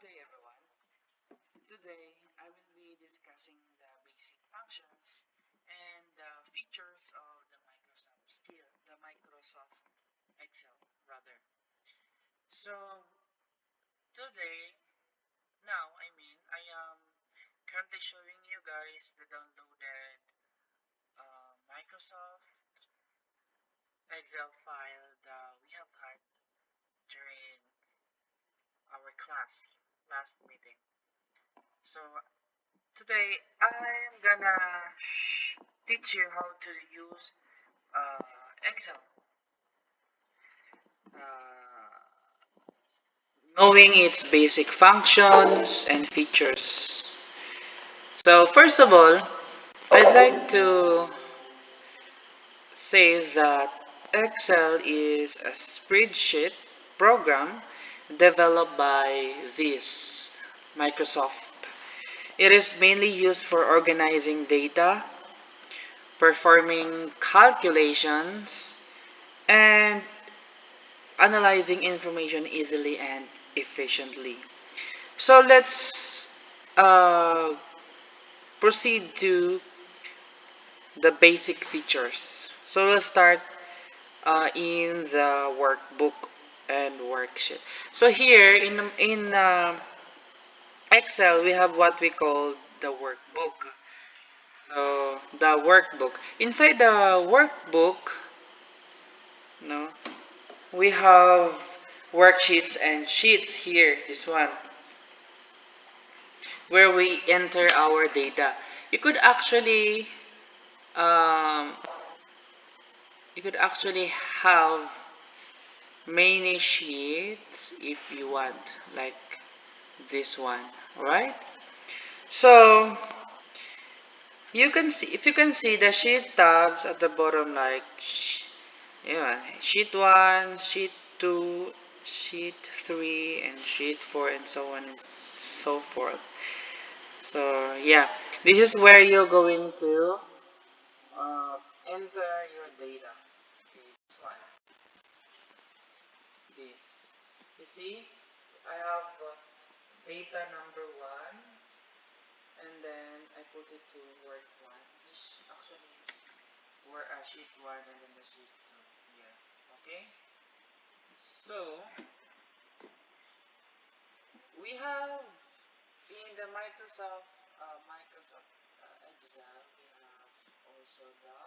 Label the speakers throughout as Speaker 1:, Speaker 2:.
Speaker 1: day everyone. Today I will be discussing the basic functions and the features of the Microsoft Excel rather. So today, I am currently showing you guys the downloaded Microsoft Excel file that we have had during our class last meeting. So today I'm gonna teach you how to use Excel, knowing its basic functions and features. So first of all, I'd like to say that Excel is a spreadsheet program developed by this Microsoft. It is mainly used for organizing data, performing calculations, and analyzing information easily and efficiently. So let's uh, proceed to the basic features. So we'll start in the workbook and worksheet. So here in Excel we have what we call the workbook. So the workbook. Inside the workbook, no, we have worksheets and sheets here. This one where we enter our data. You could actually um, you could actually have many sheets if you want, like this one, right? So you can see, if you can see the sheet tabs at the bottom, like yeah, sheet 1, sheet 2, sheet 3, and sheet 4, and so on and so forth. So yeah, this is where you're going to enter your data. Okay, this one, this. You see, I have data number 1, and then I put it to work 1. This actually were sheet 1 and then the sheet 2 here. Okay, so we have in the Microsoft Excel, we have also the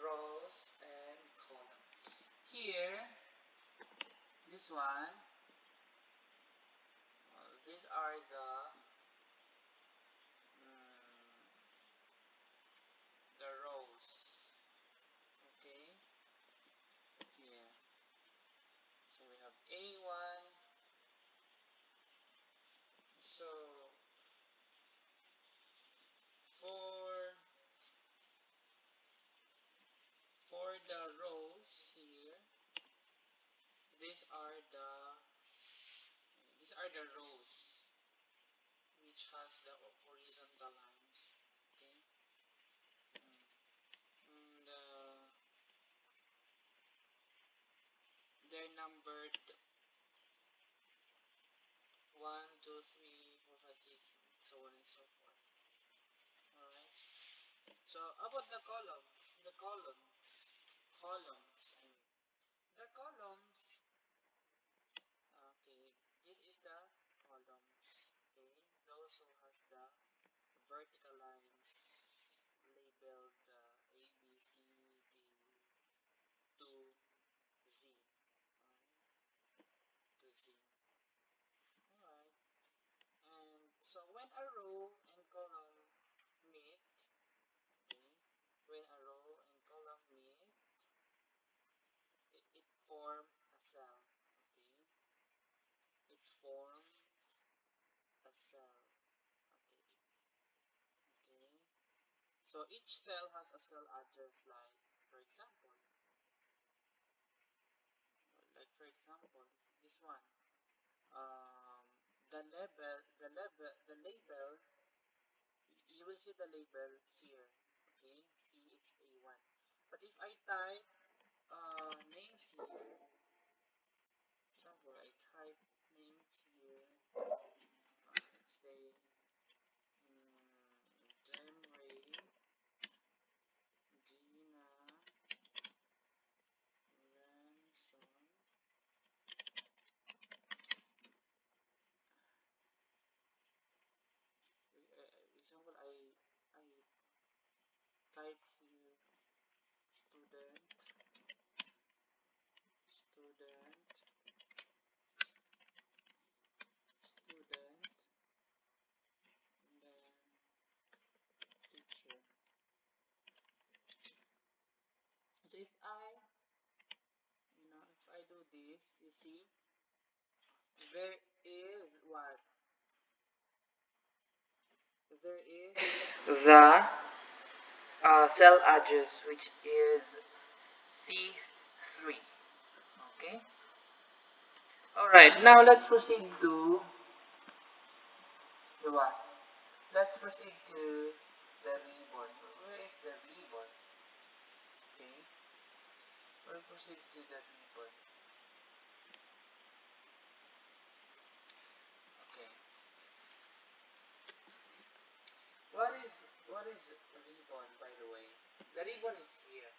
Speaker 1: rows and column. Here, this one, these are the rows. Okay, here. So we have A1. So for the rows here, these are the rows which has the horizontal lines. Okay, and they're numbered 1, 2, 3, 4, 5, 6, so on and so forth. Alright. So about the columns. I mean, the columns. Okay, this is the columns. Okay, those who has the vertical lines labeled A, B, C, D to Z. To Z. Alright. And so when a row and column meet, okay, when a row and column meet, it forms a cell. Okay, it forms a cell. Okay, okay. So each cell has a cell address, like for example, this one. Um, the label, you will see the label here. Okay, see it's A1. But if I type names here, example, I type names here. this, you see, there is what? There is the cell address, which is C3. Okay. Alright, now let's proceed to the what? Let's proceed to the ribbon. Where is the ribbon? Okay. We'll proceed to the ribbon. Okay. What is ribbon, by the way? The ribbon is here.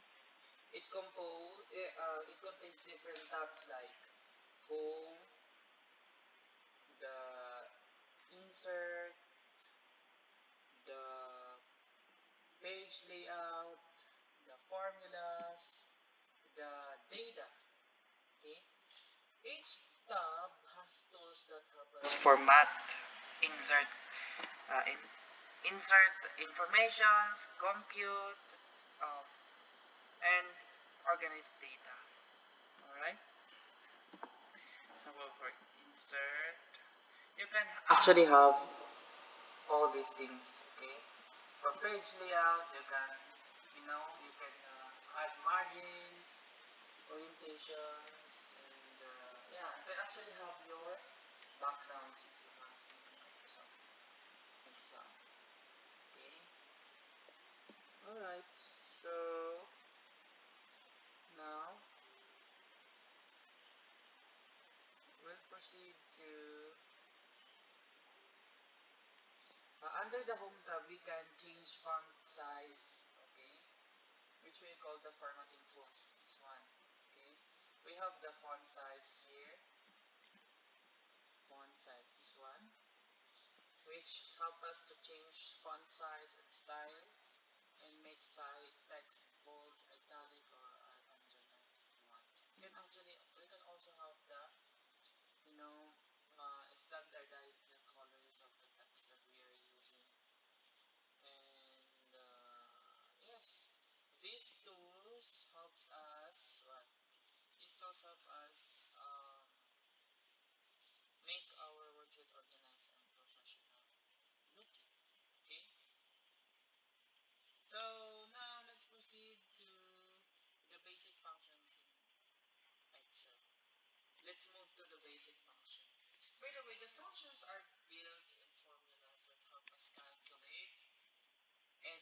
Speaker 1: It contains different tabs like home, the insert, the page layout, the formulas, the data. Okay. Each tab has tools that help us format, insert, uh, in, insert informations, compute, um, and organize data. Alright? So for insert, you can actually have all these things. Okay? For page layout, you can add margins, orientations, and yeah, you can actually have your backgrounds if you want in Microsoft Excel. Okay. Alright, so now we'll proceed to under the home tab we can change font size, okay, which we call the formatting tools. This one, okay. We have the font size here, font size, this one, which help us to change font size and style and make text bold, italic, or underline if you want. We can also have the standardize the colors of the text that we are using. And yes, these tools helps us what? These tools help us make our worksheet organized and professional looking. Okay. So now let's proceed to the basic functions in Excel. Let's move to the basic function. By the way, the functions are built in formulas that help us calculate and